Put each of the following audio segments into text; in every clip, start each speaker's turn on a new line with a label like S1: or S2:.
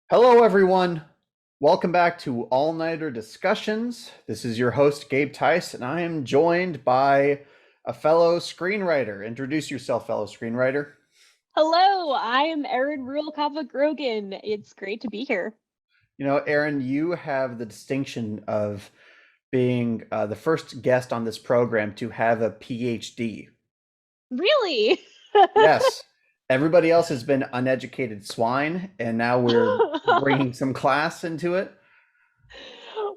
S1: Hello, everyone. Welcome back to All Nighter Discussions. This is your host, Gabe Tice, and I am joined by a fellow screenwriter. Introduce yourself, fellow screenwriter.
S2: Hello, I am Erin Ruvalcaba Grogan. It's great to be here.
S1: Erin, you have the distinction of being the first guest on this program to have a PhD.
S2: Really?
S1: Yes, everybody else has been uneducated swine, and now we're bringing some class into it.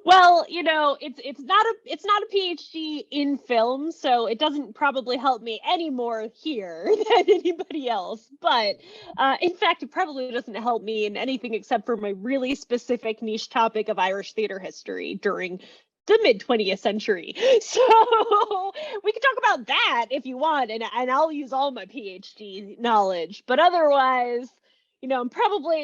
S2: Well, it's not a PhD in film, so it doesn't probably help me any more here than anybody else. But in fact, it probably doesn't help me in anything except for my really specific niche topic of Irish theater history during the mid 20th century. So we can talk about that if you want, and I'll use all my PhD knowledge. But otherwise, I'm probably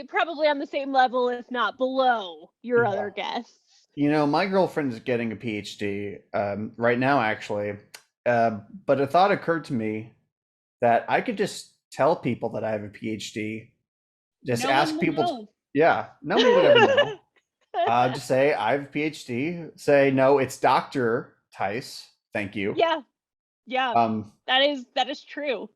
S2: on the same level, if not below, your
S1: Yeah.
S2: other guests.
S1: My girlfriend's getting a PhD right now, actually. But a thought occurred to me that I could just tell people that I have a PhD. Just
S2: No one
S1: ask
S2: will
S1: people,
S2: know.
S1: yeah, nobody would ever know. Just say, I have a PhD. Say, no, it's Dr. Tice. Thank you.
S2: Yeah, yeah,
S1: Um,
S2: that is true.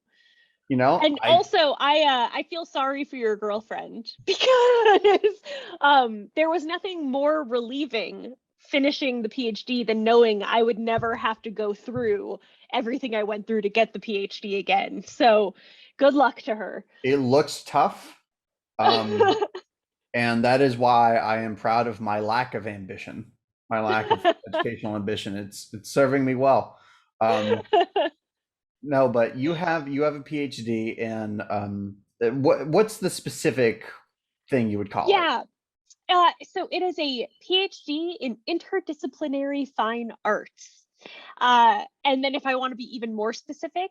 S1: you know,
S2: And
S1: I
S2: also, I feel sorry for your girlfriend because there was nothing more relieving finishing the PhD than knowing I would never have to go through everything I went through to get the PhD again. So, good luck to her.
S1: it looks tough. Um, and that is why I am proud of my lack of ambition, my lack of educational ambition. It's serving me well. Um, no, but you have a PhD in what's the specific thing you would call it?
S2: Yeah. So it is a PhD in interdisciplinary fine arts. And then if I want to be even more specific,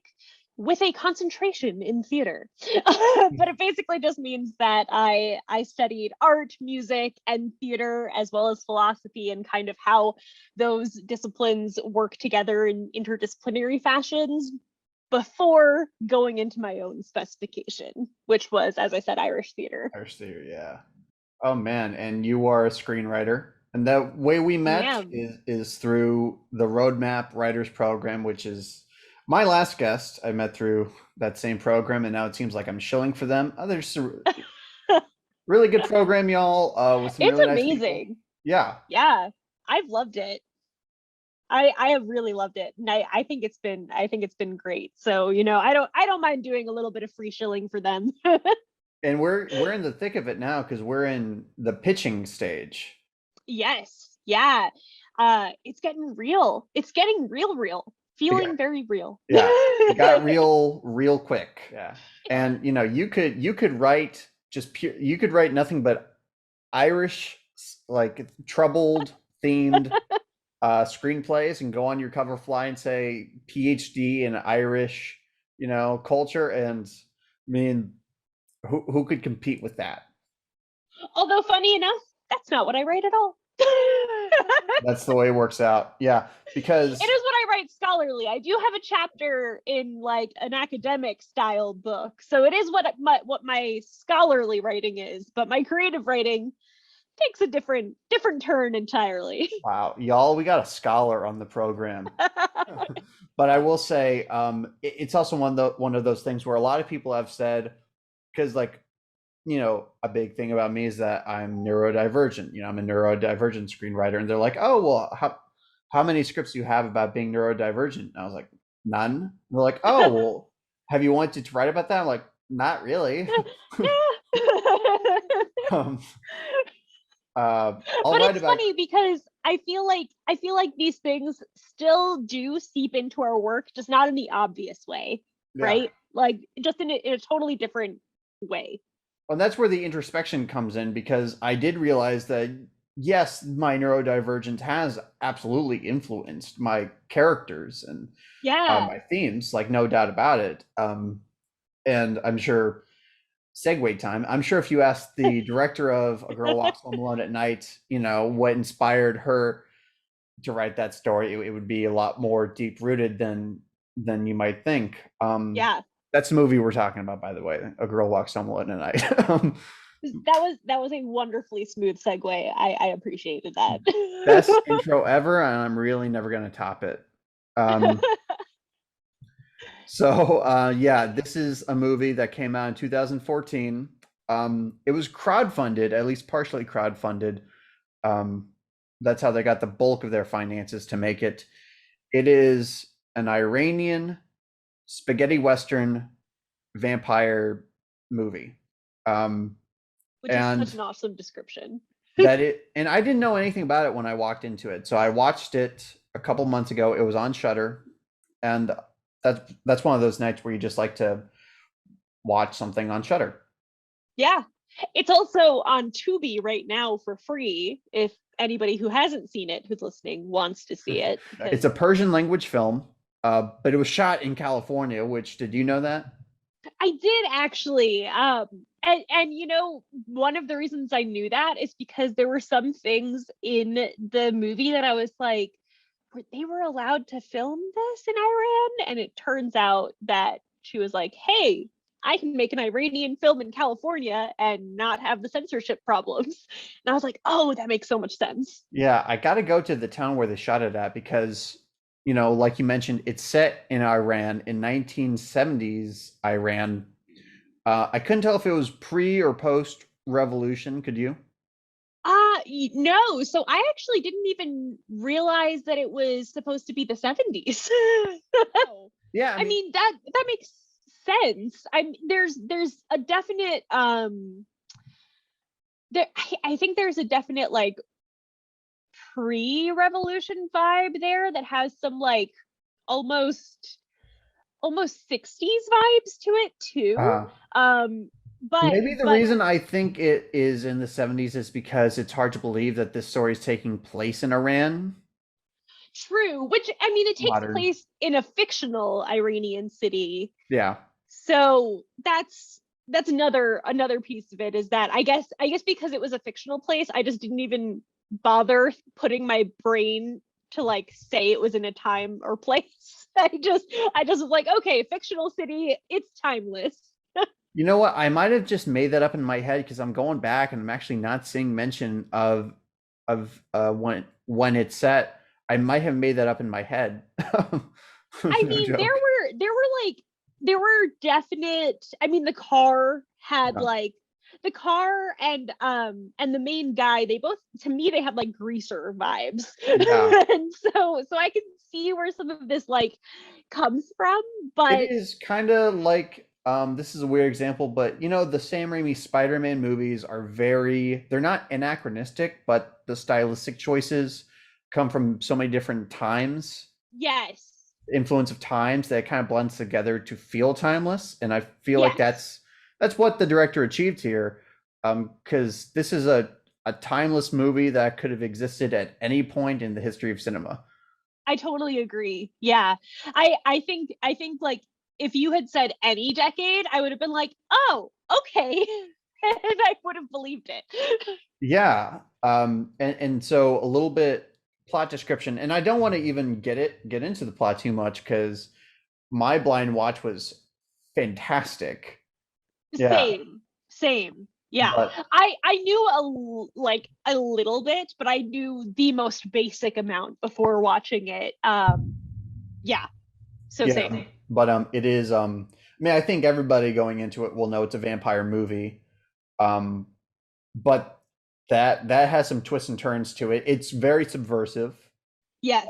S2: with a concentration in theater. But it basically just means that I studied art, music, and theater, as well as philosophy, and kind of how those disciplines work together in interdisciplinary fashions before going into my own specification, which was, as I said, Irish theater.
S1: Irish theater, yeah. Oh man, and you are a screenwriter. And the way we
S2: I
S1: met
S2: am.
S1: is through the Roadmap Writers Program, which is my last guest. I met through that same program, and now it seems like I'm shilling for them. Oh, there's a really good program, y'all, with some
S2: It's
S1: really nice people.
S2: amazing.
S1: Yeah,
S2: Yeah, I've loved it. I have really loved it, and I think it's been great. So I don't mind doing a little bit of free shilling for them.
S1: and we're in the thick of it now because we're in the pitching stage.
S2: Yes, yeah. It's getting real. It's getting real.
S1: It got,
S2: Feeling very real.
S1: yeah, it got real quick. Yeah, and you could write just pure. You could write nothing but Irish, like troubled themed screenplays, and go on your cover fly and say PhD in Irish, culture. And I mean, who could compete with that?
S2: Although funny enough, that's not what I write at all.
S1: That's the way it works out. Yeah,
S2: It
S1: because
S2: is what I write scholarly. I do have a chapter in like an academic style book, so it is what my scholarly writing is. But my creative writing takes a different turn entirely.
S1: wow, y'all, we got a scholar on the program. But I will say, it's also one of those things where a lot of people have said, because like, a big thing about me is that I'm neurodivergent. I'm a neurodivergent screenwriter, and they're like, "Oh, well, how many scripts do you have about being neurodivergent?" And I was like, "None." And they're like, "Oh, well, have you wanted to write about that?" I'm like, "Not really." um, I'll
S2: But
S1: write
S2: it's
S1: about.
S2: funny because I feel like these things still do seep into our work, just not in the obvious way,
S1: Yeah.
S2: right? Like just in a totally different way.
S1: And that's where the introspection comes in, because I did realize that yes, my neurodivergence has absolutely influenced my characters and
S2: Yeah.
S1: my themes, like no doubt about it. And I'm sure segue time. I'm sure if you asked the director of A Girl Walks Home Alone at Night, what inspired her to write that story, it would be a lot more deep rooted than you might think.
S2: Yeah.
S1: That's the movie we're talking about, by the way. A Girl Walks Home Alone at Night.
S2: That was a wonderfully smooth segue. I appreciated that.
S1: Best intro ever, and I'm really never going to top it. Yeah, this is a movie that came out in 2014. It was crowdfunded, at least partially crowdfunded. Um, that's how they got the bulk of their finances to make it. It is an Iranian spaghetti Western vampire movie.
S2: Which is
S1: And
S2: such an awesome description.
S1: and I didn't know anything about it when I walked into it. So I watched it a couple months ago. It was on Shudder, and that's one of those nights where you just like to watch something on Shudder.
S2: Yeah. It's also on Tubi right now for free if anybody who hasn't seen it who's listening wants to see it.
S1: It's a Persian language film, but it was shot in California, which, did you know that?
S2: I did actually. And you know, one of the reasons I knew that is because there were some things in the movie that I was like, they were allowed to film this in Iran? And it turns out that she was like, hey, I can make an Iranian film in California and not have the censorship problems. And I was like, oh, that makes so much sense.
S1: Yeah, I got to go to the town where they shot it at because, you know, like you mentioned, it's set in Iran in 1970s Iran. I couldn't tell if it was pre or post revolution. Could you?
S2: No. So I actually didn't even realize that it was supposed to be the 70s.
S1: Yeah,
S2: I mean that makes sense. There's a definite I think there's a definite like pre-revolution vibe there that has some like almost 60s vibes to it too.
S1: Maybe the reason I think it is in the 70s is because it's hard to believe that this story is taking place in Iran.
S2: True, which I mean, it takes
S1: Modern.
S2: place in a fictional Iranian city.
S1: Yeah.
S2: So that's another piece of it is that I guess because it was a fictional place, I just didn't even bother putting my brain to like say it was in a time or place. I just was like, okay, fictional city, it's timeless.
S1: You know what? I might have just made that up in my head because I'm going back and I'm actually not seeing mention of when it's set. I might have made that up in my head.
S2: I mean, there were definite. I mean, the car had like the car and the main guy. They both, to me, they had like greaser vibes, and so I can see where some of this like comes from. But
S1: it is kind of like. This is a weird example, but you know, the Sam Raimi Spider-Man movies are they're not anachronistic, but the stylistic choices come from so many different times.
S2: Yes.
S1: Influence of times that kind of blends together to feel timeless. And I feel like that's what the director achieved here. Because this is a timeless movie that could have existed at any point in the history of cinema.
S2: I totally agree. Yeah. I think like if you had said any decade, I would have been like, oh, okay. And I would have believed it.
S1: Yeah. And so a little bit plot description, and I don't want to even get into the plot too much because my blind watch was fantastic.
S2: Same. Yeah. But I knew a little bit, but I knew the most basic amount before watching it. Yeah. So same.
S1: But it is I mean, I think everybody going into it will know it's a vampire movie. But that has some twists and turns to it. It's very subversive.
S2: Yes.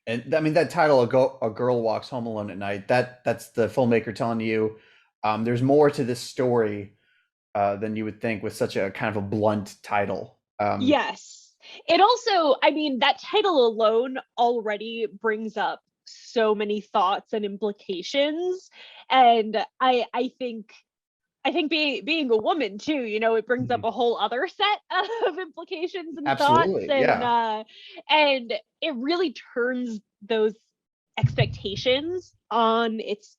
S1: And I mean that title, a girl walks home alone at night, that's the filmmaker telling you there's more to this story than you would think with such a kind of a blunt title.
S2: Yes. It also, I mean, that title alone already brings up so many thoughts and implications. And I think being a woman too, you know, it brings up a whole other set of implications and
S1: Absolutely,
S2: thoughts. And it really turns those expectations on its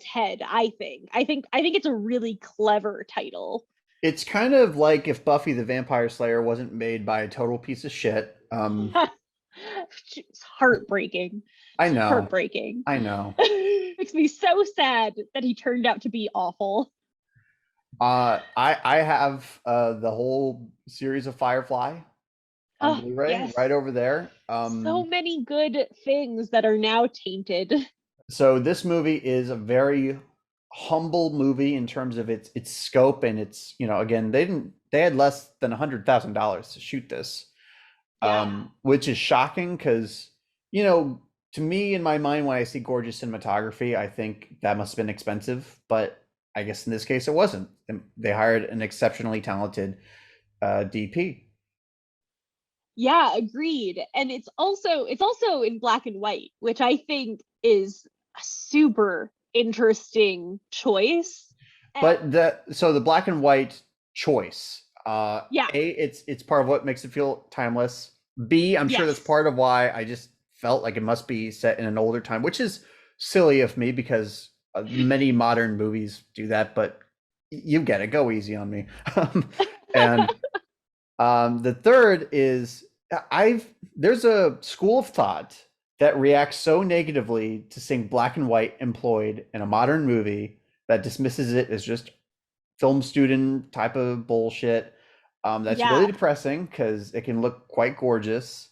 S2: head. I think it's a really clever title.
S1: It's kind of like if Buffy the Vampire Slayer wasn't made by a total piece of shit.
S2: It's heartbreaking.
S1: I know.
S2: Heartbreaking.
S1: I know.
S2: Makes me so sad that he turned out to be awful.
S1: I have the whole series of Firefly on
S2: Oh,
S1: Blu-ray
S2: yes.
S1: right over there.
S2: So many good things that are now tainted.
S1: So this movie is a very humble movie in terms of its scope and its, again, they had less than $100,000 to shoot this,
S2: Yeah.
S1: which is shocking because, to me in my mind when I see gorgeous cinematography, I think that must have been expensive, but I guess in this case it wasn't. And they hired an exceptionally talented DP.
S2: Yeah, agreed. And it's also in black and white, which I think is a super interesting choice. And
S1: But the black and white choice,
S2: yeah,
S1: it's part of what makes it feel timeless. B, I'm sure that's
S2: yes.
S1: part of why I just felt like it must be set in an older time, which is silly of me because many modern movies do that. But you get it. Go easy on me. And the third is I've there's a school of thought that reacts so negatively to seeing black and white employed in a modern movie that dismisses it as just film student type of bullshit. That's really
S2: Yeah.
S1: depressing because it can look quite gorgeous.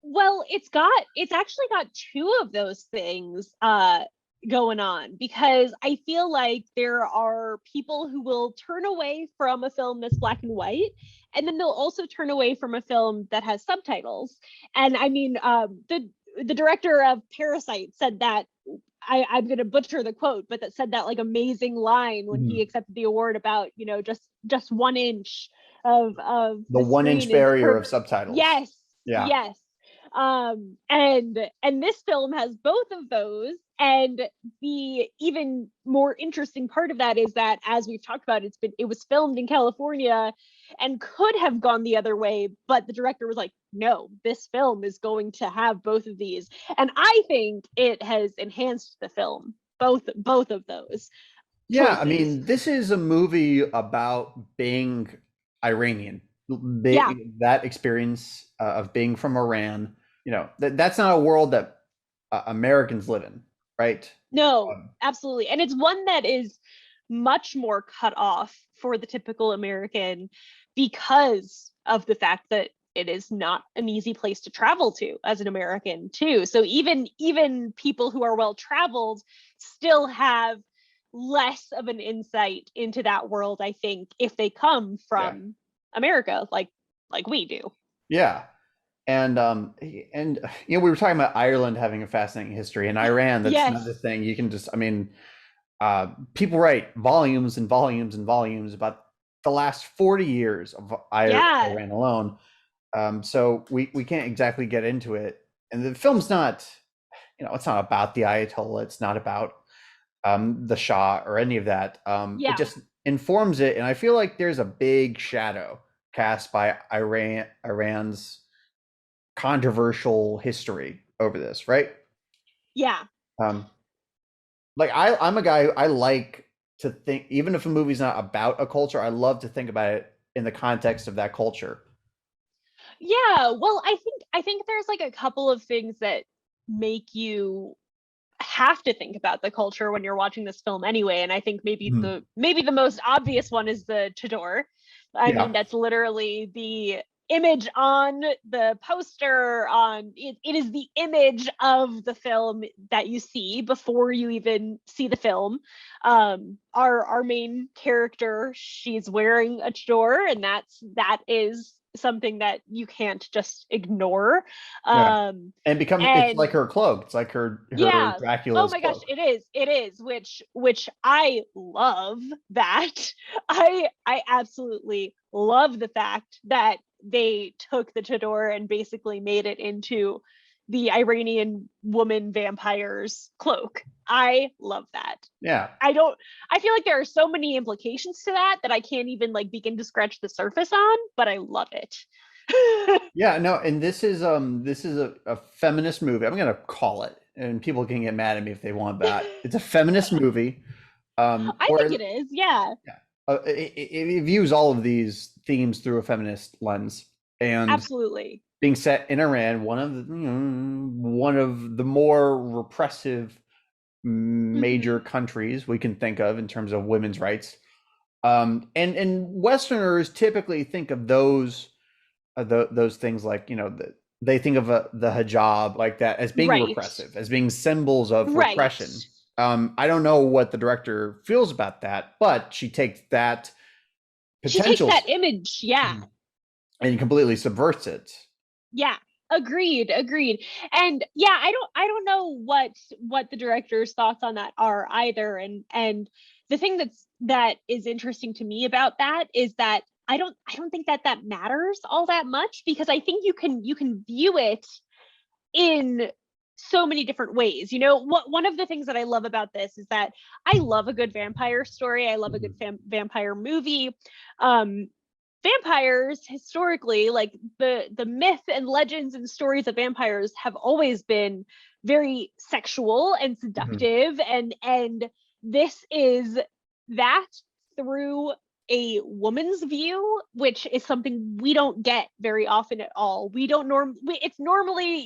S2: Well, it's actually got two of those things going on, because I feel like there are people who will turn away from a film that's black and white, and then they'll also turn away from a film that has subtitles. And I mean, the director of Parasite said that, I'm going to butcher the quote, but that said that like amazing line when he
S1: Mhm.
S2: accepted the award about, just 1 inch of
S1: The
S2: the
S1: 1 inch
S2: screen is
S1: barrier of
S2: perfect.
S1: subtitles.
S2: Yes,
S1: Yeah.
S2: yes. And this film has both of those. And the even more interesting part of that is that, as we've talked about, it was filmed in California and could have gone the other way, but the director was like, no, this film is going to have both of these. And I think it has enhanced the film, both of those
S1: Yeah, I
S2: choices.
S1: mean, this is a movie about being Iranian,
S2: Yeah.
S1: that experience of being from Iran. That's not a world that Americans live in, right?
S2: No,
S1: Um,
S2: absolutely. And it's one that is much more cut off for the typical American, because of the fact that it is not an easy place to travel to as an American too. So even people who are well traveled still have less of an insight into that world, I think, if they come
S1: yeah,
S2: from America, like we do.
S1: yeah, and we were talking about Ireland having a fascinating history, and Iran. That's another
S2: Yes.
S1: thing. You can just, I mean, people write volumes and volumes and volumes about the last 40 years of
S2: Yeah.
S1: Iran alone. So we can't exactly get into it. And the film's not, it's not about the Ayatollah. It's not about the Shah or any of that. It
S2: Yeah.
S1: just informs it, and I feel like there's a big shadow cast by Iran's controversial history over this, right?
S2: Yeah.
S1: Um, like I'm a guy I like to think, even if a movie's not about a culture, I love to think about it in the context of that culture.
S2: Yeah, well, I think there's like a couple of things that make you have to think about the culture when you're watching this film anyway. And I think
S1: Mhm.
S2: maybe the most obvious one is the chador. I mean,
S1: Yeah,
S2: that's literally the image on the poster. It is the image of the film that you see before you even see the film. Our main character, she's wearing a chador, and that is something that you can't just ignore.
S1: yeah.
S2: um
S1: And it's like
S2: and
S1: her cloak. It's like her
S2: yeah. Oh
S1: Dracula's
S2: my gosh,
S1: cloak.
S2: it is, which I love that. I absolutely love the fact that they took the chador and basically made it into the Iranian woman vampire's cloak. I love that.
S1: Yeah.
S2: I feel like there are so many implications to that I can't even like begin to scratch the surface on, but I love it.
S1: Yeah, no, and this is a feminist movie. I'm gonna call it, and people can get mad at me if they want that. It's a feminist movie.
S2: I think
S1: Or
S2: it is. Yeah.
S1: yeah, it views all of these themes through a feminist lens, and
S2: Absolutely.
S1: being set in Iran, one of the more repressive major
S2: Mhm.
S1: countries we can think of in terms of women's rights. And Westerners typically think of those things like, they think of the hijab like that as being
S2: Right.
S1: repressive, as being symbols of
S2: Right.
S1: repression. I don't know what the director feels about that, but she takes that
S2: She takes
S1: potential
S2: that image, yeah.
S1: and completely subverts it.
S2: Yeah. Agreed. And yeah, I don't know what the director's thoughts on that are either. And the thing that is interesting to me about that is that I don't think that matters all that much, because I think you can view it in so many different ways. One of the things that I love about this is that I love a good vampire story. I love a good vampire movie. Um, Vampires historically, like the myth and legends and stories of vampires, have always been very sexual and
S1: Mhm.
S2: seductive, and this is that through a woman's view, which is something we don't get very often at all. We don't it's normally,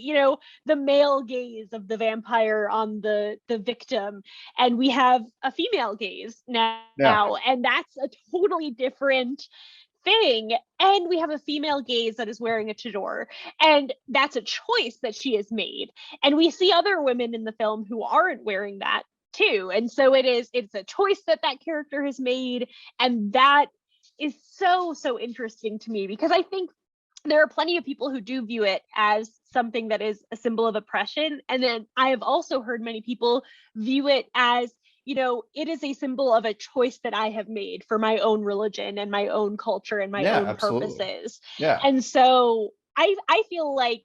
S2: the male gaze of the vampire on the victim, and we have a female gaze now,
S1: Yeah.
S2: and that's a totally different thing. And we have a female gaze that is wearing a chador, and that's a choice that she has made. And we see other women in the film who aren't wearing that too, and so it's a choice that character has made. And that is so interesting to me, because I think there are plenty of people who do view it as something that is a symbol of oppression. And then I have also heard many people view it as, it is a symbol of a choice that I have made for my own religion and my own culture and my
S1: Yeah,
S2: own
S1: absolutely.
S2: purposes.
S1: Yeah.
S2: And so I feel like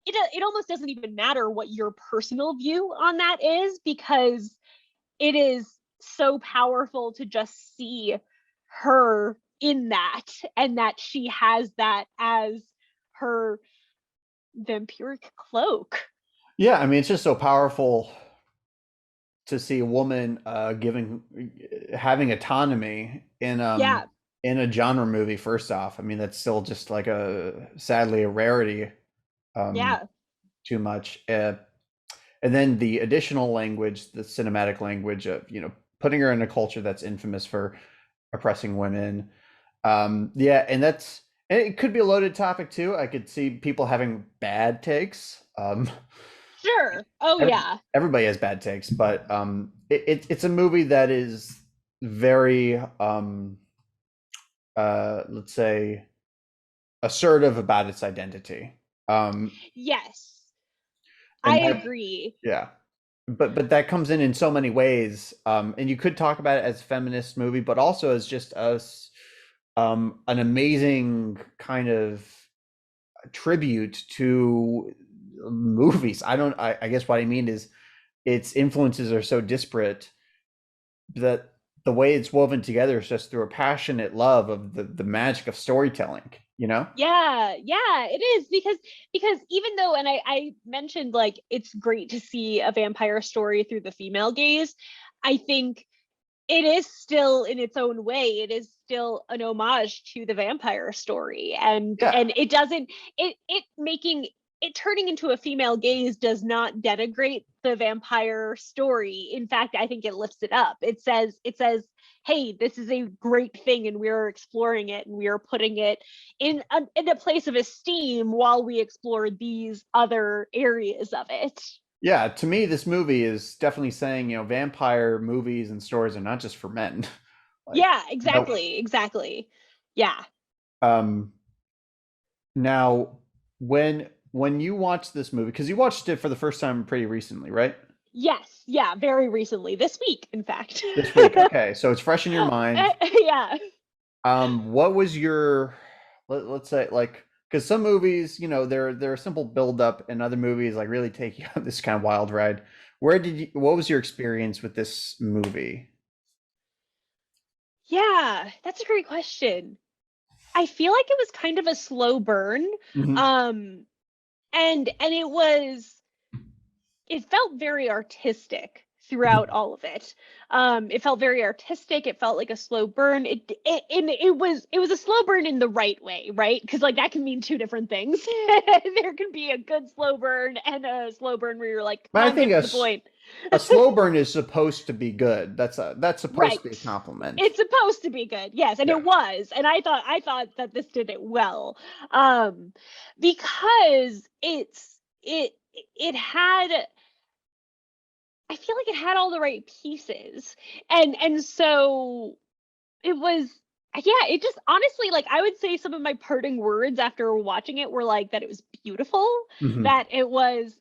S2: it almost doesn't even matter what your personal view on that is, because it is so powerful to just see her in that, and that she has that as her vampiric cloak.
S1: Yeah, I mean, it's just so powerful to see a woman giving having autonomy
S2: Yeah,
S1: in a genre movie. First off, I mean, that's still just like a sadly a rarity, um
S2: yeah,
S1: too much. And then the additional language, the cinematic language of, putting her in a culture that's infamous for oppressing women. Yeah, and it could be a loaded topic too. I could see people having bad takes.
S2: sure. Oh yeah.
S1: Everybody has bad takes, but it's a movie that is very let's say assertive about its identity.
S2: Yes, I
S1: And that,
S2: agree.
S1: yeah, but that comes in so many ways. And you could talk about it as a feminist movie, but also as just an amazing kind of tribute to movies. I guess what I mean is its influences are so disparate that the way it's woven together is just through a passionate love of the magic of storytelling, you know?
S2: Yeah, it is, because even though, and I mentioned, like, it's great to see a vampire story through the female gaze, I think it is still, in its own way, it is still an homage to the vampire story. and
S1: Yeah.
S2: and it doesn't, it making it turning into a female gaze does not denigrate the vampire story. In fact, I think it lifts it up. It says, hey, this is a great thing, and we're exploring it, and we are putting it in a place of esteem while we explore these other areas of it.
S1: Yeah, to me this movie is definitely saying, vampire movies and stories are not just for men. Like,
S2: Yeah,
S1: no.
S2: exactly. Yeah.
S1: um Now, when you watched this movie, because you watched it for the first time pretty recently, right?
S2: Yes, yeah, very recently, this week, in fact.
S1: This week. Okay, so it's fresh in your mind.
S2: Yeah.
S1: What was your, let's say, like, because some movies, they're a simple build up, and other movies like really take you on this kind of wild ride. What was your experience with this movie?
S2: Yeah, that's a great question. I feel like it was kind of a slow burn.
S1: Hmm.
S2: And it felt very artistic throughout all of it. It felt very artistic. It felt like a slow burn. It was a slow burn in the right way, right? Because like that can mean two different things. There can be a good slow burn and a slow burn where you're like,
S1: But
S2: come
S1: I
S2: on,
S1: think
S2: get to the point.
S1: a slow burn is supposed to be good. That's supposed
S2: Right.
S1: to be a compliment.
S2: It's supposed to be good. Yes, and
S1: Yeah.
S2: it was. And I thought that this did it well. Um because it had, I feel like it had all the right pieces. And so it was, yeah, it just honestly, like I would say some of my parting words after watching it were like that it was beautiful,
S1: Hmm.
S2: that it was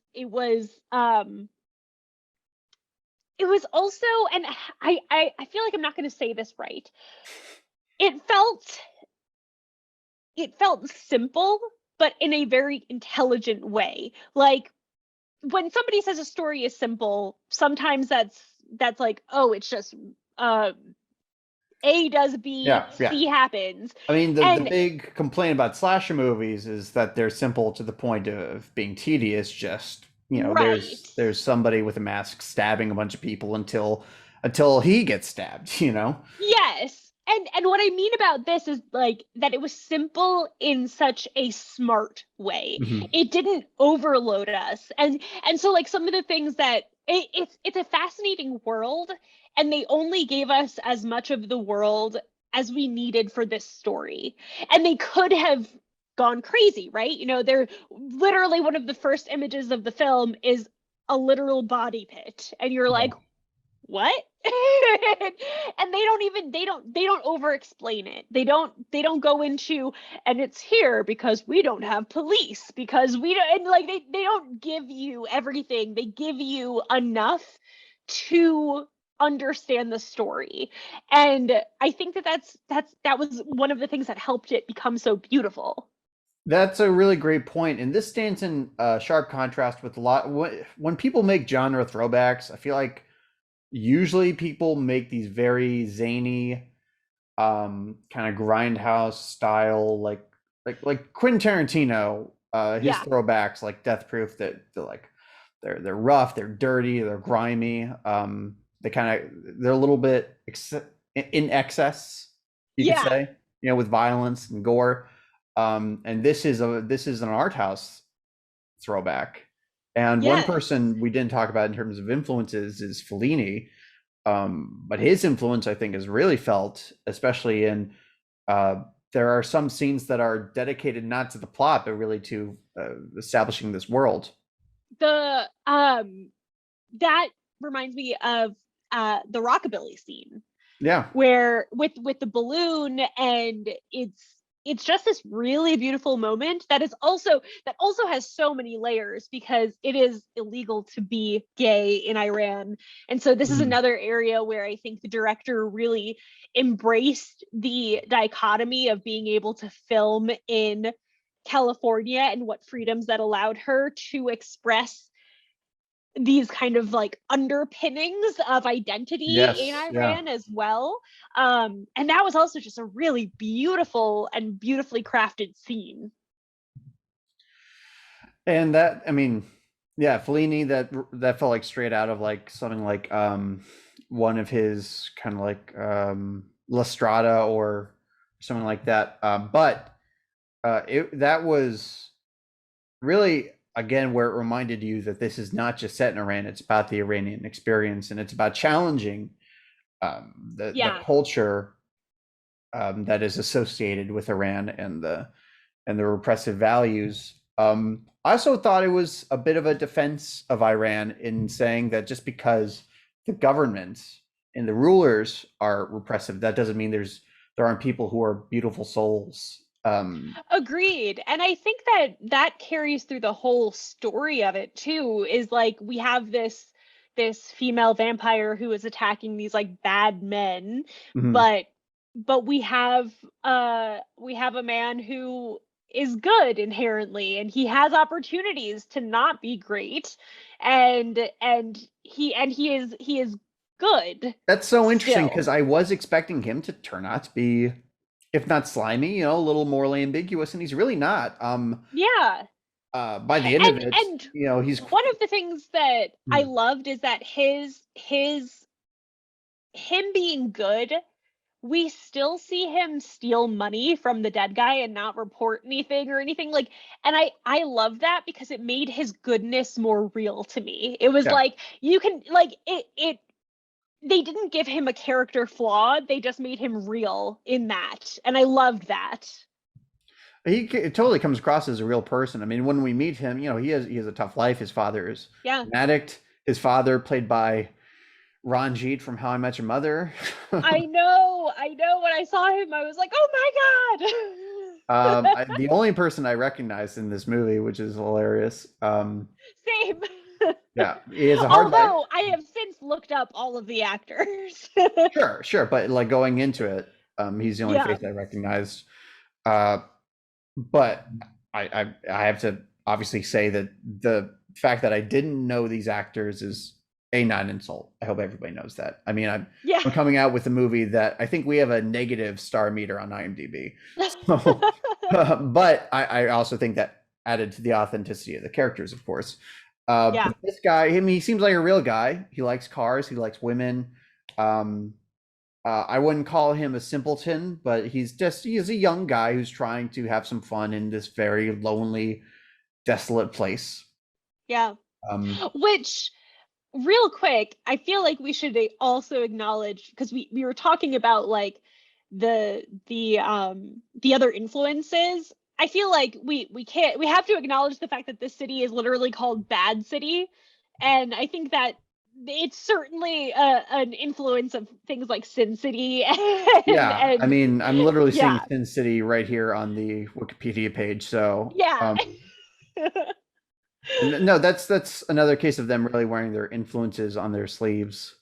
S2: also, and I feel like I'm not going to say this right. It felt simple, but in a very intelligent way. Like when somebody says a story is simple, sometimes that's like, oh, it's just uh A does B,
S1: Yeah, yeah.
S2: C happens.
S1: I mean, the
S2: And
S1: big complaint about slasher movies is that they're simple to the point of being tedious. Just,
S2: right.
S1: there's somebody with a mask stabbing a bunch of people until he gets stabbed.
S2: Yes. And what I mean about this is like that it was simple in such a smart way.
S1: Hmm.
S2: It didn't overload us. And so like some of the things that it's a fascinating world, and they only gave us as much of the world as we needed for this story. And they could have gone crazy, right? They're literally, one of the first images of the film is a literal body pit. And you're
S1: Yeah.
S2: like, what? And they don't over explain it. They don't go into, and it's here because we don't have police, because we don't, and like they don't give you everything. They give you enough to understand the story. And I think that was one of the things that helped it become so beautiful.
S1: That's a really great point, and this stands in sharp contrast with a lot. When people make genre throwbacks, I feel like usually people make these very zany, kind of grindhouse style, like Quentin Tarantino, his
S2: Yeah.
S1: throwbacks like Death Proof, that they're rough, they're dirty, they're grimy. They're a little bit in excess, you could
S2: Yeah.
S1: say, with violence and gore. And this is an art house throwback. And one
S2: Yes.
S1: person we didn't talk about in terms of influences is Fellini. But his influence, I think, is really felt, especially in there are some scenes that are dedicated not to the plot, but really to establishing this world.
S2: The That reminds me of the rockabilly scene,
S1: Yeah.
S2: where with the balloon, and it's just this really beautiful moment that also has so many layers, because it is illegal to be gay in Iran. And so this is
S1: Mhm.
S2: another area where I think the director really embraced the dichotomy of being able to film in California, and what freedoms that allowed her to express these kind of like underpinnings of identity in
S1: Yes. Yeah.
S2: Iran as well. And that was also just a really beautiful and beautifully crafted scene.
S1: And that, I mean, yeah, Fellini, that felt like straight out of like something like one of his kind of like La Strada or something like that. But that was really, again, where it reminded you that this is not just set in Iran, it's about the Iranian experience, and it's about challenging the
S2: Yeah.
S1: culture that is associated with Iran, and the repressive values. I also thought it was a bit of a defense of Iran in saying that just because the government and the rulers are repressive, that doesn't mean there aren't people who are beautiful souls.
S2: Agreed. And I think that carries through the whole story of it too, is like we have this female vampire who is attacking these like bad men,
S1: Mhm.
S2: but we have a man who is good inherently, and he has opportunities to not be great, and he is good
S1: That's so interesting because
S2: still.
S1: I was expecting him to turn out to be, if not slimy, a little morally ambiguous, and he's really not.
S2: Yeah.
S1: by the end of it,
S2: And
S1: he's
S2: one of the things that I
S1: Hmm.
S2: loved is that him being good, we still see him steal money from the dead guy and not report anything or anything, like, and I love that because it made his goodness more real to me. It was
S1: Yeah.
S2: like, you can, like, it they didn't give him a character flaw, they just made him real in that, and I loved that.
S1: It totally comes across as a real person. I mean, when we meet him, he has a tough life. His father is
S2: Yeah,
S1: an addict. His father, played by Ranjit from How I Met Your Mother.
S2: I know. When I saw him, I was like, oh my god.
S1: The only person I recognized in this movie, which is hilarious.
S2: Same.
S1: Yeah, he has a hard life.
S2: Although I have since looked up all of the actors.
S1: Sure, sure, but like going into it, he's the only
S2: Yeah.
S1: face I recognized. Uh, but I have to obviously say that the fact that I didn't know these actors is not an insult. I hope everybody knows that. I mean,
S2: Yeah.
S1: I'm coming out with a movie that I think we have a negative star meter on IMDb. So, but I also think that added to the authenticity of the characters, of course.
S2: Yeah.
S1: But this guy, he seems like a real guy. He likes cars. He likes women. Um, I wouldn't call him a simpleton, but he's a young guy who's trying to have some fun in this very lonely, desolate place.
S2: Yeah.
S1: Um,
S2: Which, real quick, I feel like we should also acknowledge, because we were talking about like the other influences. I feel like we have to acknowledge the fact that this city is literally called Bad City, and I think that it's certainly an influence of things like Sin City
S1: yeah, I
S2: and
S1: mean, I'm literally seeing
S2: yeah,
S1: Sin City right here on the Wikipedia page. So,
S2: yeah.
S1: no, that's another case of them really wearing their influences on their sleeves.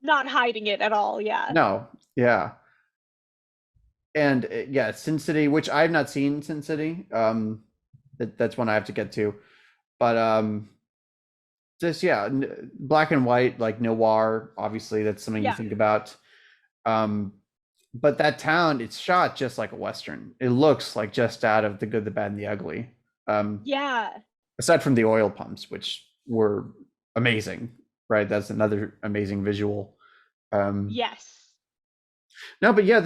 S2: Not hiding it at all. Yeah.
S1: No, yeah, and yeah, Sin City, which I've not seen Sin City. That's one I have to get to, but just yeah, black and white, like noir. Obviously, that's something you
S2: Yeah.
S1: think about. Um, but that town, it's shot just like a western. It looks like just out of The Good, the Bad, and the Ugly.
S2: Yeah.
S1: Aside from the oil pumps, which were amazing, right? That's another amazing visual. Um,
S2: Yes.
S1: no, but yeah,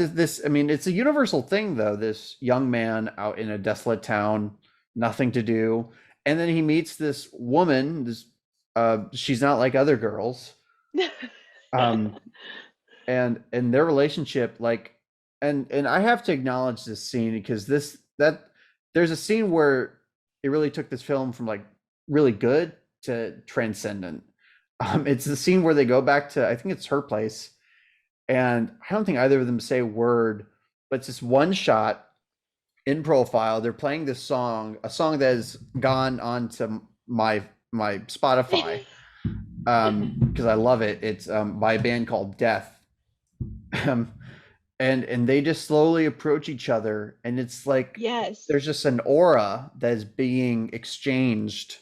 S1: I mean, it's a universal thing, though. This young man out in a desolate town, nothing to do, and then he meets this woman. She's not like other girls. Um, and their relationship, like, and I have to acknowledge this scene because there's a scene where it really took this film from like really good to transcendent. It's the scene where they go back to, I think it's her place, and I don't think either of them say a word, but it's this one shot in profile. They're playing this song, a song that has gone onto my Spotify because I love it. It's by a band called Death. Um, and they just slowly approach each other, and it's like
S2: Yes.
S1: there's just an aura that is being exchanged,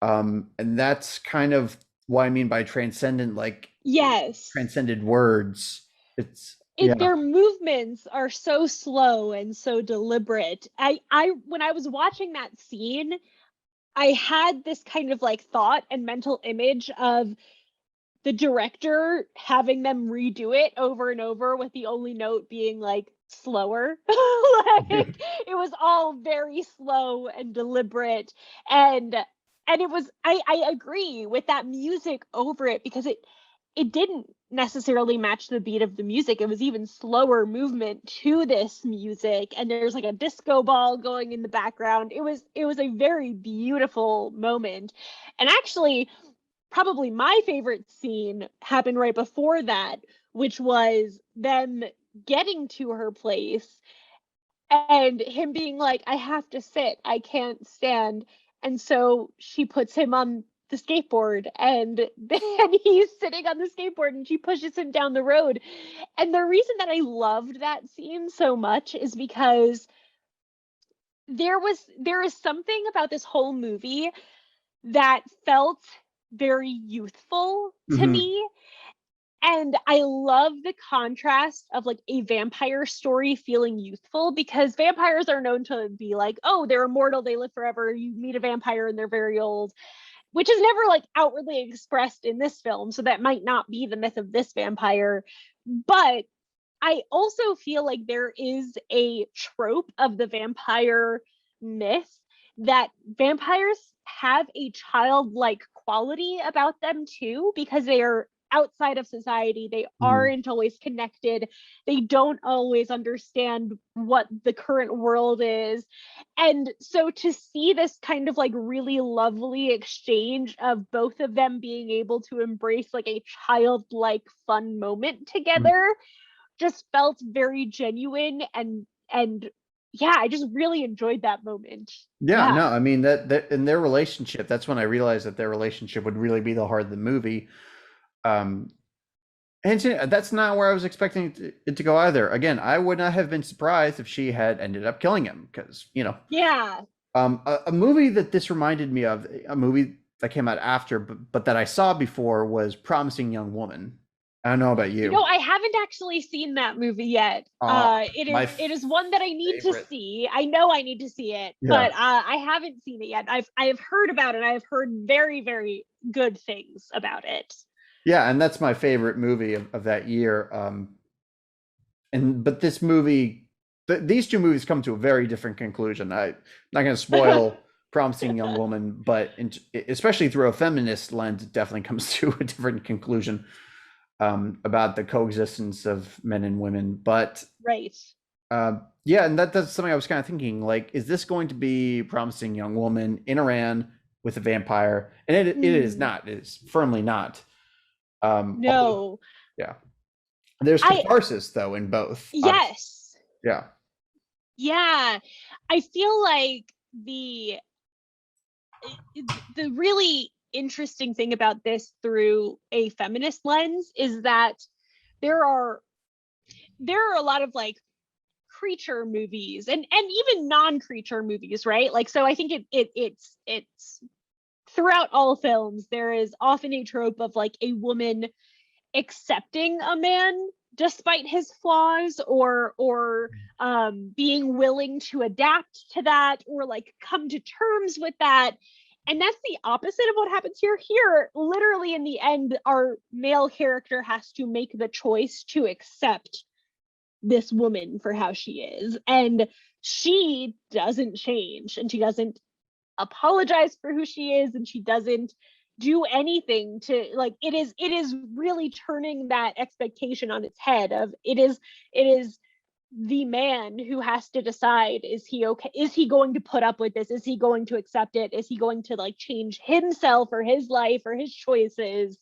S1: and that's kind of what I mean by transcendent, like
S2: Yes.
S1: transcended words. It's yeah.
S2: Their movements are so slow and so deliberate. I when I was watching that scene, I had this kind of like thought and mental image of the director having them redo it over and over with the only note being like slower. Like, it was all very slow and deliberate, and it was, I agree with that music over it, because it didn't necessarily match the beat of the music. It was even slower movement to this music, and there's like a disco ball going in the background. It was a very beautiful moment. And actually, probably my favorite scene happened right before that, which was them getting to her place and him being like, I have to sit, I can't stand. And so she puts him on the skateboard, and then he's sitting on the skateboard and she pushes him down the road. And the reason that I loved that scene so much is because there is something about this whole movie that felt very youthful to
S1: Mhm.
S2: me. And I love the contrast of like a vampire story feeling youthful, because vampires are known to be like, oh, they're immortal, they live forever. You meet a vampire and they're very old, which is never like outwardly expressed in this film. So that might not be the myth of this vampire. But I also feel like there is a trope of the vampire myth that vampires have a childlike quality about them too, because they are outside of society. They aren't always connected. They don't always understand what the current world is. And so to see this kind of like really lovely exchange of both of them being able to embrace like a childlike fun moment together just felt very genuine. And yeah, I just really enjoyed that moment.
S1: Yeah, no, I mean that in their relationship, that's when I realized that their relationship would really be the heart of the movie. And that's not where I was expecting it to go either. Again, I would not have been surprised if she had ended up killing him, because
S2: Yeah.
S1: A movie that this reminded me of, a movie that came out after, but that I saw before, was Promising Young Woman. I don't know about you.
S2: I haven't actually seen that movie yet. It is one that I need to see. I know I need to see it, but I haven't seen it yet. I have heard about it. I've heard very, very good things about it.
S1: Yeah, and that's my favorite movie of that year. But this movie, these two movies come to a very different conclusion. I'm not going to spoil Promising Young Woman, but especially through a feminist lens, it definitely comes to a different conclusion about the coexistence of men and women. But
S2: right.
S1: Yeah, and that's something I was kind of thinking, like, is this going to be Promising Young Woman in Iran with a vampire? And it is not. It is firmly not.
S2: No.
S1: Yeah. There's catharsis though in both.
S2: Yes.
S1: Yeah.
S2: Yeah. I feel like the really interesting thing about this through a feminist lens is that there are a lot of like creature movies and even non-creature movies, right? Like, so I think it's throughout all films there is often a trope of like a woman accepting a man despite his flaws, or being willing to adapt to that, or like come to terms with that. And that's the opposite of what happens here. Here, literally in the end, our male character has to make the choice to accept this woman for how she is, and she doesn't change, and she doesn't apologize for who she is, and she doesn't do anything to like, it is really turning that expectation on its head of it is the man who has to decide, is he okay, is he going to put up with this, is he going to accept it, is he going to like change himself or his life or his choices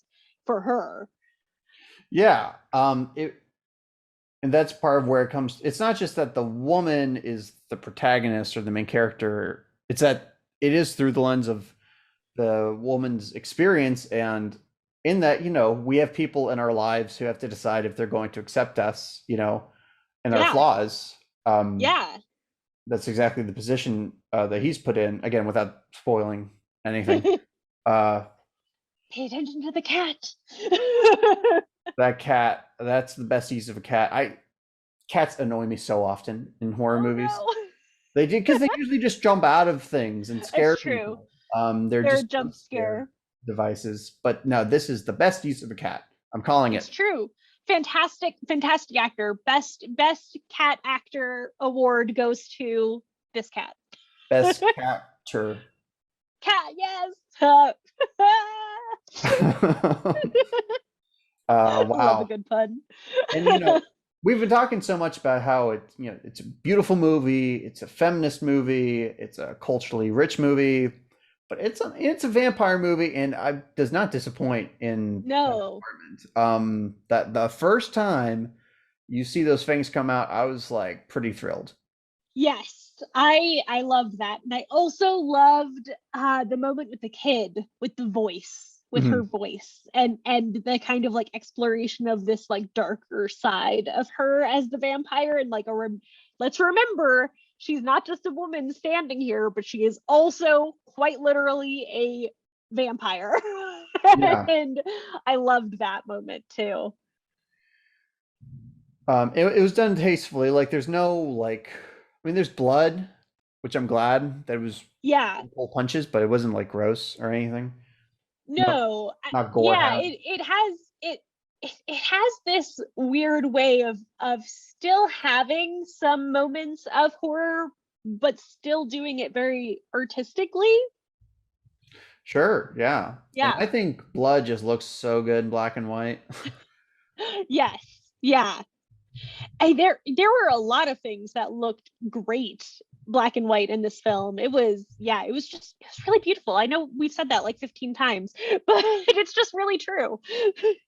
S2: for her.
S1: Yeah. And that's part of where it comes. It's not just that the woman is the protagonist or the main character, it's that it is through the lens of the woman's experience. And in that, we have people in our lives who have to decide if they're going to accept us, and our flaws. That's exactly the position that he's put in, again, without spoiling anything.
S2: Pay attention to the cat.
S1: That cat, that's the best use of a cat. Cats annoy me so often in horror movies.
S2: No.
S1: They do, because they usually just jump out of things and scare
S2: true.
S1: people. They're just
S2: jump scare
S1: devices. But no, this is the best use of a cat. I'm calling it.
S2: It's true. Fantastic actor. Best cat actor award goes to this cat.
S1: Best capture.
S2: Cat, yes.
S1: Wow.
S2: Love a good pun.
S1: And we've been talking so much about how it's a beautiful movie, it's a feminist movie, it's a culturally rich movie, but it's a vampire movie, and it does not disappoint in
S2: no
S1: department. That the first time you see those things come out, I was like pretty thrilled.
S2: Yes, I loved that, and I also loved the moment with the kid, with the voice. With her voice and the kind of like exploration of this like darker side of her as the vampire, and like let's remember, she's not just a woman standing here, but she is also quite literally a vampire. Yeah. And I loved that moment too.
S1: It was done tastefully. Like there's no like, I mean, there's blood, which I'm glad that it was
S2: Yeah.
S1: pull punches, but it wasn't like gross or anything. Not
S2: No.
S1: not gore
S2: Yeah,
S1: hound.
S2: it has this weird way of still having some moments of horror, but still doing it very artistically.
S1: Sure, yeah. And
S2: Yeah.
S1: I think blood just looks so good in black and white.
S2: Yes. Yeah. And there were a lot of things that looked great black and white in this film. It was, yeah, it was really beautiful. I know we've said that like 15 times, but it's just really true.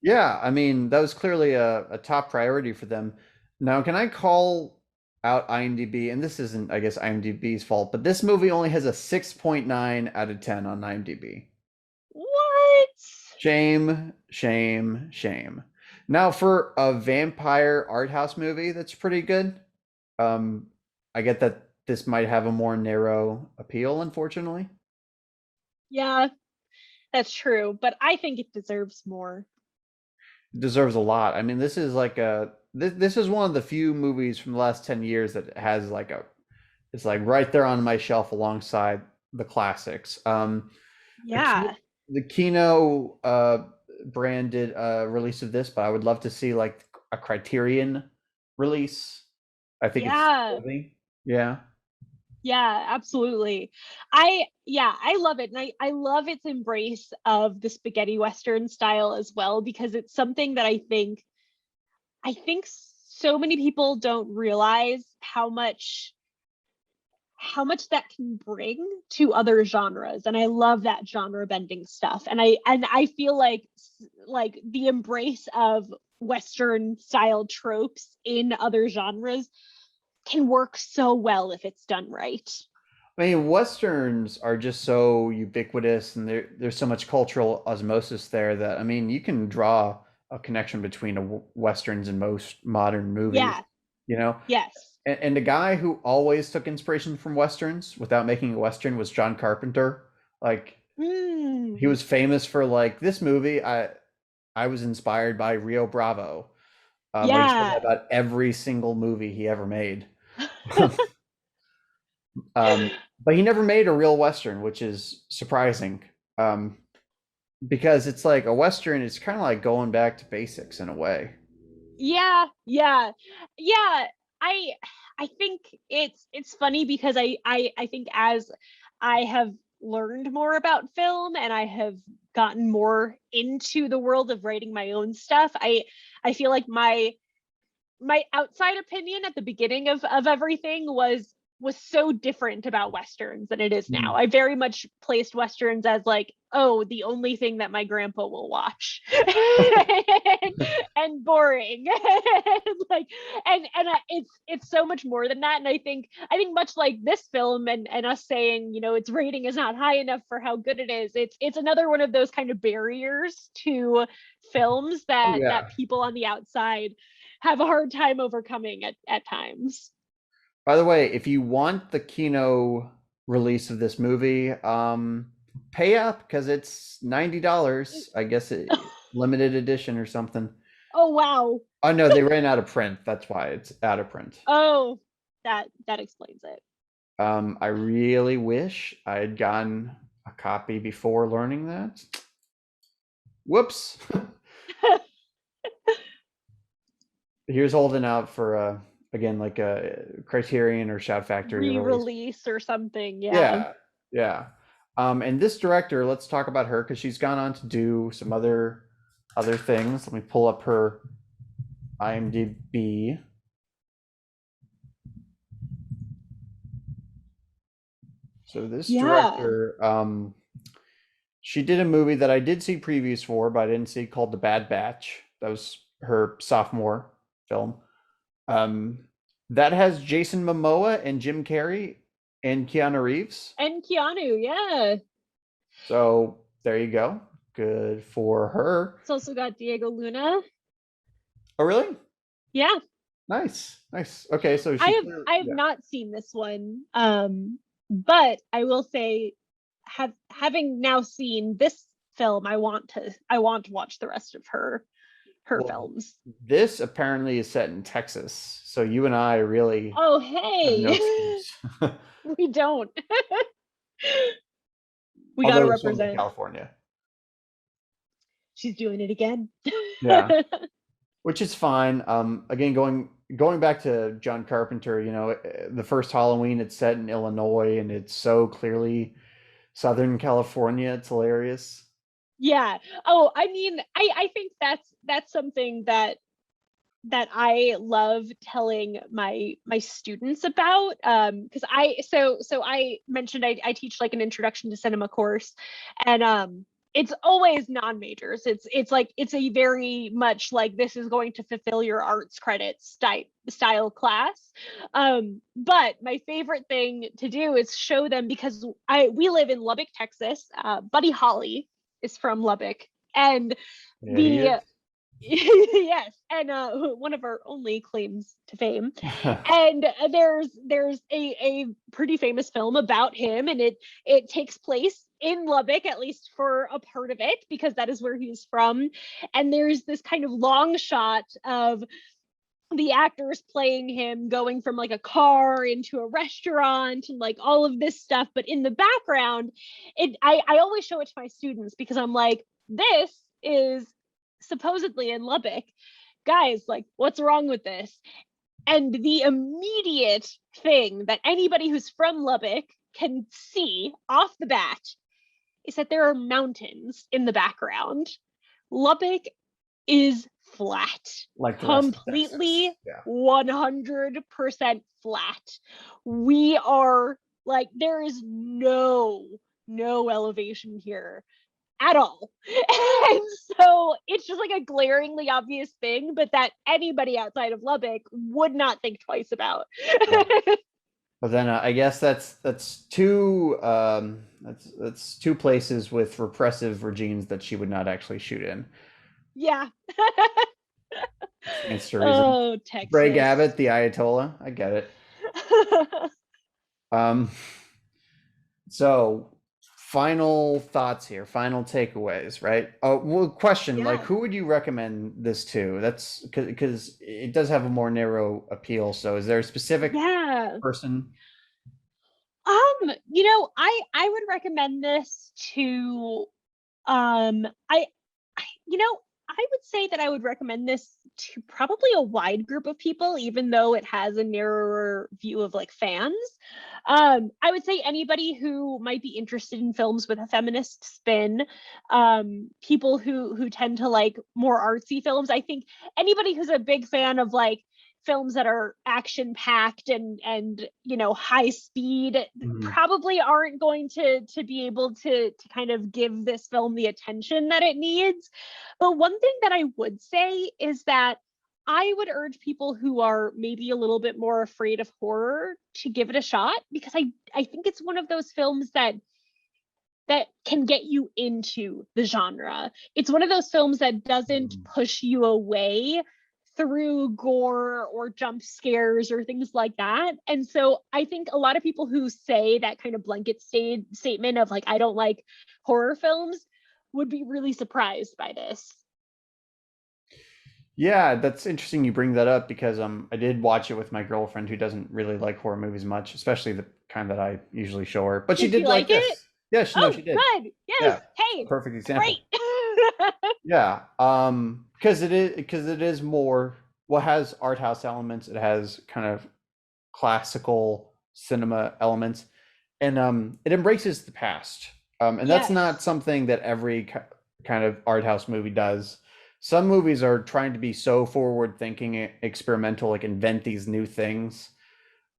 S1: Yeah, I mean, that was clearly a top priority for them. Now, can I call out IMDb? And this isn't, I guess, IMDb's fault, but this movie only has a 6.9 out of 10 on IMDb.
S2: What?
S1: Shame, shame, shame. Now, for a vampire art house movie, that's pretty good. Um, I get that this might have a more narrow appeal, unfortunately.
S2: Yeah, that's true, but I think it deserves more.
S1: It deserves a lot. I mean, this is like this is one of the few movies from the last 10 years that has like a it's like right there on my shelf alongside the classics.
S2: Yeah.
S1: The Kino branded release of this, but I would love to see like a Criterion release. I think it's
S2: Yeah.
S1: worthy. Yeah.
S2: Yeah, absolutely. Yeah, I love it. And I love its embrace of the spaghetti Western style as well, because it's something that I think so many people don't realize how much that can bring to other genres. And I love that genre bending stuff. And I feel like the embrace of Western style tropes in other genres can work so well if it's done right.
S1: I mean, westerns are just so ubiquitous, and there's so much cultural osmosis there that I mean, you can draw a connection between westerns and most modern movies.
S2: Yeah.
S1: You know,
S2: Yes.
S1: and the guy who always took inspiration from westerns without making a western was John Carpenter. Like he
S2: Mm.
S1: was famous for like this movie. I was inspired by Rio Bravo. But he said that
S2: Yeah.
S1: about every single movie he ever made. Um, but he never made a real Western, which is surprising. Um, because it's like a Western, it's kind of like going back to basics in a way.
S2: Yeah, yeah, yeah. I I think it's funny because I think as I have learned more about film and I have gotten more into the world of writing my own stuff, I feel like my outside opinion at the beginning of everything was so different about westerns than it is now.
S1: Mhm.
S2: I very much placed westerns as like, oh, the only thing that my grandpa will watch, and boring, and like, and it's so much more than that. And I think much like this film and us saying, its rating is not high enough for how good it is. It's another one of those kind of barriers to films
S1: Oh
S2: that
S1: yeah.
S2: people on the outside have a hard time overcoming at times.
S1: By the way, if you want the Kino release of this movie, pay up because it's $90. I guess limited edition or something.
S2: Oh wow.
S1: Oh no, they ran out of print. That's why it's out of print.
S2: Oh, that explains it.
S1: I really wish I had gotten a copy before learning that. Whoops. Here's holding out for again like a Criterion or Shout Factory release.
S2: Re-release or something. Yeah.
S1: Yeah, yeah. And this director, let's talk about her because she's gone on to do some other things. Let me pull up her IMDb. So this
S2: Yeah.
S1: director, she did a movie that I did see previews for, but I didn't see called The Bad Batch. That was her sophomore film. Um, that has Jason Momoa and Jim Carrey and Keanu Reeves.
S2: And Keanu, yeah.
S1: So there you go. Good for her.
S2: It's also got Diego Luna.
S1: Oh, really?
S2: Yeah.
S1: Nice, nice. Okay, so
S2: I
S1: she
S2: have
S1: clearly,
S2: I have
S1: yeah.
S2: not seen this one. But I will say having now seen this film, I want to watch the rest of her her
S1: Well,
S2: films.
S1: this apparently is set in Texas, so you and I really
S2: Oh,
S1: have no
S2: hey,
S1: excuse.
S2: we don't. We got to
S1: Although it's filmed in
S2: represent.
S1: California.
S2: She's doing it again.
S1: Yeah, which is fine. Again, going back to John Carpenter, the first Halloween, it's set in Illinois, and it's so clearly Southern California. It's hilarious.
S2: Yeah. Oh, I mean, I think that's something that I love telling my students about, because I mentioned I teach like an introduction to cinema course, and it's always non-majors. It's like it's a very much like this is going to fulfill your arts credits style class. But my favorite thing to do is show them, because we live in Lubbock, Texas. Buddy Holly is from Lubbock, and
S1: Yeah, he
S2: the
S1: is.
S2: yes, and one of our only claims to fame. And there's a pretty famous film about him, and it takes place in Lubbock, at least for a part of it, because that is where he's from. And there's this kind of long shot of the actors playing him going from like a car into a restaurant and like all of this stuff, but in the background, I always show it to my students, because I'm like, this is supposedly in Lubbock, guys, like what's wrong with this? And the immediate thing that anybody who's from Lubbock can see off the bat is that there are mountains in the background. Lubbock is flat,
S1: Like the rest of Texas.
S2: completely
S1: Yeah.
S2: 100% flat. We are like, there is no elevation here at all. And so it's just like a glaringly obvious thing, but that anybody outside of Lubbock would not think twice about.
S1: Yeah. But then I guess that's two that's two places with repressive regimes that she would not actually shoot in.
S2: Yeah.
S1: Stands to reason.
S2: Oh,
S1: Greg
S2: Texas.
S1: Abbott, the Ayatollah. I get it. Um, so final thoughts here, final takeaways, right? Oh, well, question, like
S2: Yeah.
S1: who would you recommend this to? That's because it does have a more narrow appeal. So is there a specific
S2: Yeah.
S1: person?
S2: I would recommend this to um I I would say that I would recommend this to probably a wide group of people, even though it has a narrower view of like fans. I would say anybody who might be interested in films with a feminist spin, people who tend to like more artsy films. I think anybody who's a big fan of like films that are action packed and high speed
S1: Mhm.
S2: probably aren't going to be able to kind of give this film the attention that it needs. But one thing that I would say is that I would urge people who are maybe a little bit more afraid of horror to give it a shot, because I think it's one of those films that can get you into the genre. It's one of those films that doesn't
S1: Mhm.
S2: push you away through gore or jump scares or things like that. And so I think a lot of people who say that kind of blanket statement of like, I don't like horror films, would be really surprised by this.
S1: Yeah, that's interesting you bring that up because I did watch it with my girlfriend who doesn't really like horror movies much, especially the kind that I usually show her. But she
S2: Did she
S1: did like
S2: like it?
S1: this. Yeah, she no,
S2: Oh,
S1: she did.
S2: good. Yes.
S1: Yeah,
S2: Hey,
S1: perfect example.
S2: great.
S1: Yeah, because it is more well, it has art house elements, it has kind of classical cinema elements, and it embraces the past. And that's not
S2: Yes.
S1: something that every kind of art house movie does. Some movies are trying to be so forward thinking, experimental, like invent these new things.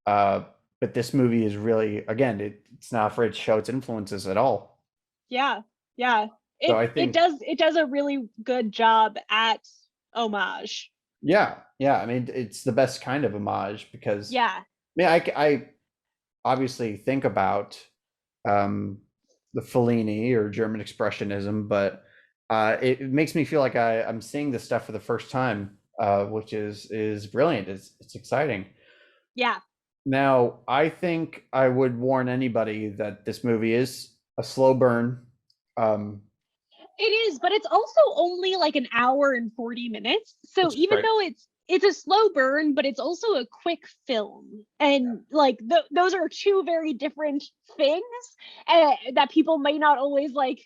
S1: Uh, but this movie is really, again, it's not afraid to show its influences at all.
S2: Yeah. Yeah.
S1: So
S2: It
S1: I
S2: it
S1: think,
S2: does it does a really good job at homage.
S1: yeah, yeah. I mean, it's the best kind of homage because,
S2: Yeah.
S1: yeah, I obviously think about um, the Fellini or German Expressionism, but it makes me feel like I'm seeing this stuff for the first time, which is brilliant. It's exciting.
S2: Yeah.
S1: Now, I think I would warn anybody that this movie is a slow burn. Um,
S2: It is, but it's also only like an hour and 40 minutes. So
S1: That's
S2: even
S1: great.
S2: though it's a slow burn, but it's also a quick film. And like those are two very different things that people might not always like.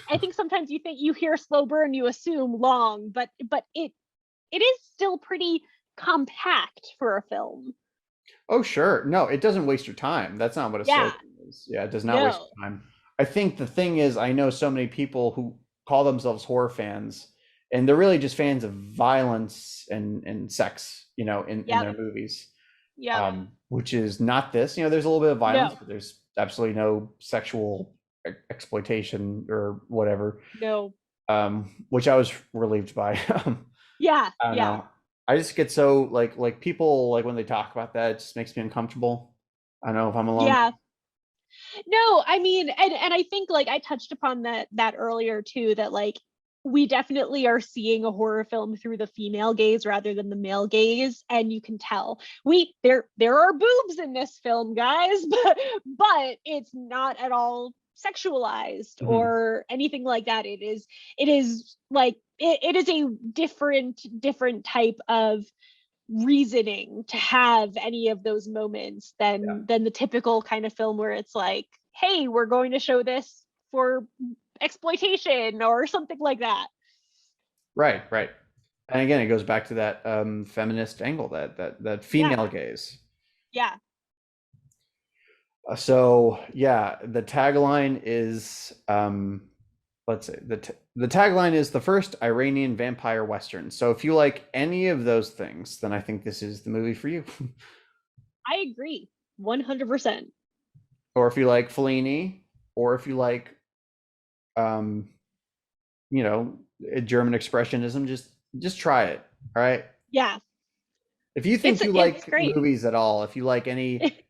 S2: I think sometimes you think you hear slow burn, you assume long, but it is still pretty compact for a film.
S1: Oh, sure. No, it doesn't waste your time. That's not what a slow
S2: Yeah,
S1: burn is. Yeah, it does not waste
S2: no.
S1: your time. I think the thing is, I know so many people who call themselves horror fans, and they're really just fans of violence and sex, in
S2: Yep,
S1: their movies.
S2: yep.
S1: Which is not this. There's a little bit of violence,
S2: No,
S1: but there's absolutely no sexual exploitation or whatever.
S2: no.
S1: Which I was relieved by.
S2: Yeah,
S1: I don't
S2: yeah.
S1: know. I just get so like people like when they talk about that, it just makes me uncomfortable. I don't know if I'm alone.
S2: Yeah. No, I mean, and I think like I touched upon that earlier too, that like we definitely are seeing a horror film through the female gaze rather than the male gaze, and you can tell there are boobs in this film, guys, but it's not at all sexualized
S1: Mhm.
S2: or anything like that. It is like it is a different type of reasoning to have any of those moments
S1: Yeah.
S2: than the typical kind of film where it's like, hey, we're going to show this for exploitation or something like that.
S1: Right, right. And again, it goes back to that feminist angle, that female
S2: Yeah,
S1: gaze.
S2: yeah,
S1: So yeah, the tagline is let's see, the tagline is the first Iranian vampire Western. So if you like any of those things, then I think this is the movie for you.
S2: I agree 100%.
S1: Or if you like Fellini, or if you like um, you know, German expressionism, just try it. All right.
S2: Yeah,
S1: If you think you
S2: it's
S1: like
S2: great.
S1: movies at all, if you like any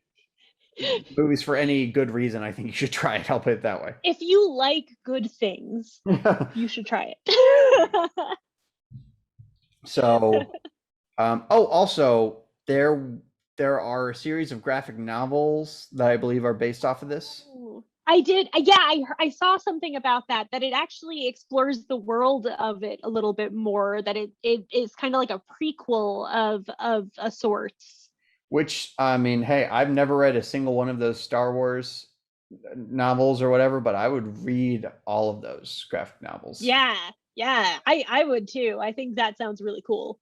S1: movies for any good reason, I think you should try it. I'll put it that way.
S2: If you like good things, you should try it.
S1: So, oh, also there are a series of graphic novels that I believe are based off of this.
S2: Ooh. I did. Yeah, I saw something about that it actually explores the world of it a little bit more. That it is kind of like a prequel of a sorts.
S1: Which I mean, hey, I've never read a single one of those Star Wars novels or whatever, but I would read all of those graphic novels.
S2: Yeah, yeah. I would too. I think that sounds really cool.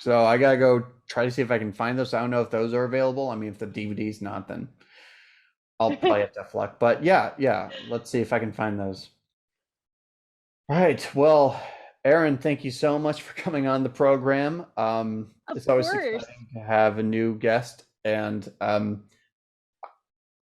S1: So I gotta go try to see if I can find those. I don't know if those are available. I mean, if the DVD's not, then I'll probably have to have luck. But yeah, yeah. Let's see if I can find those. All right. Well, Erin, thank you so much for coming on the program.
S2: Of
S1: It's always
S2: course.
S1: exciting to have a new guest, and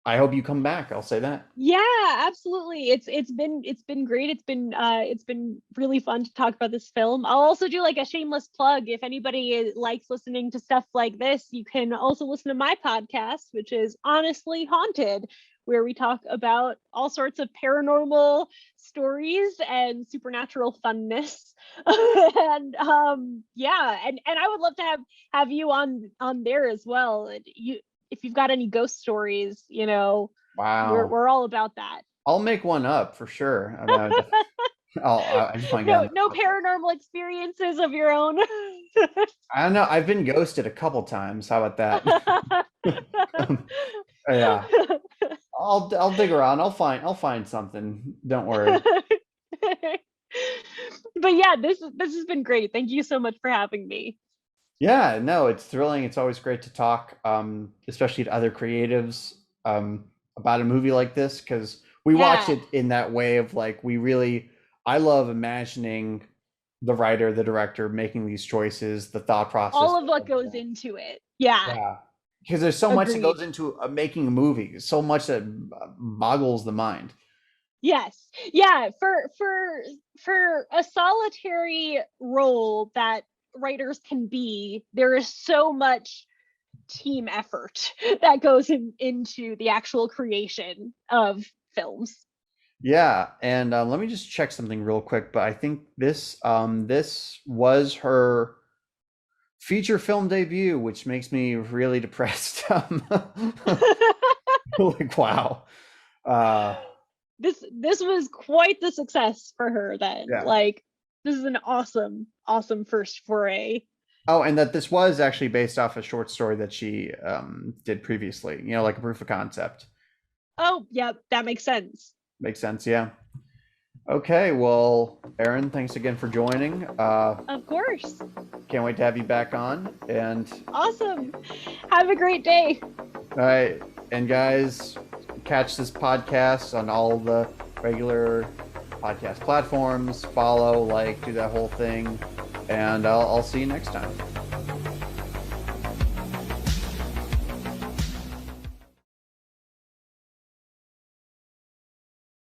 S1: I hope you come back. I'll say that.
S2: Yeah, absolutely. It's been great. It's been really fun to talk about this film. I'll also do like a shameless plug. If anybody likes listening to stuff like this, you can also listen to my podcast, which is Honestly Haunted, where we talk about all sorts of paranormal stories and supernatural funness. And yeah, and I would love to have you on there as well. You if you've got any ghost stories,
S1: Wow.
S2: we're all about that.
S1: I'll make one up for sure. I mean, I just want to get on
S2: No,
S1: the
S2: no
S1: podcast.
S2: paranormal experiences of your own.
S1: I don't know. I've been ghosted a couple times. How about that? Yeah. I'll dig around. I'll find something. Don't worry.
S2: But yeah, this has been great. Thank you so much for having me.
S1: Yeah, no, it's thrilling. It's always great to talk, especially to other creatives, about a movie like this because we watch
S2: Yeah,
S1: it in that way of like I love imagining the writer, the director making these choices, the thought process.
S2: all of what goes into it. Yeah,
S1: Yeah, because there's so much that goes
S2: agreed.
S1: into making a movie, so much that boggles the mind.
S2: Yes. Yeah, for a solitary role that writers can be, there is so much team effort that goes into the actual creation of films.
S1: Yeah, and let me just check something real quick. But I think this was her feature film debut, which makes me really depressed. Like wow. Uh,
S2: this was quite the success for her then.
S1: Yeah.
S2: Like, this is an awesome first foray.
S1: Oh, and that this was actually based off a short story that she did previously, you know, like a proof of concept.
S2: Oh, yeah, that makes sense.
S1: Makes sense, yeah. Okay, well, Erin, thanks again for joining.
S2: Of course.
S1: Can't wait to have you back on. And
S2: Awesome. Have a great day.
S1: all right, and guys, catch this podcast on all the regular podcast platforms. Follow, like, do that whole thing, and I'll see you next time.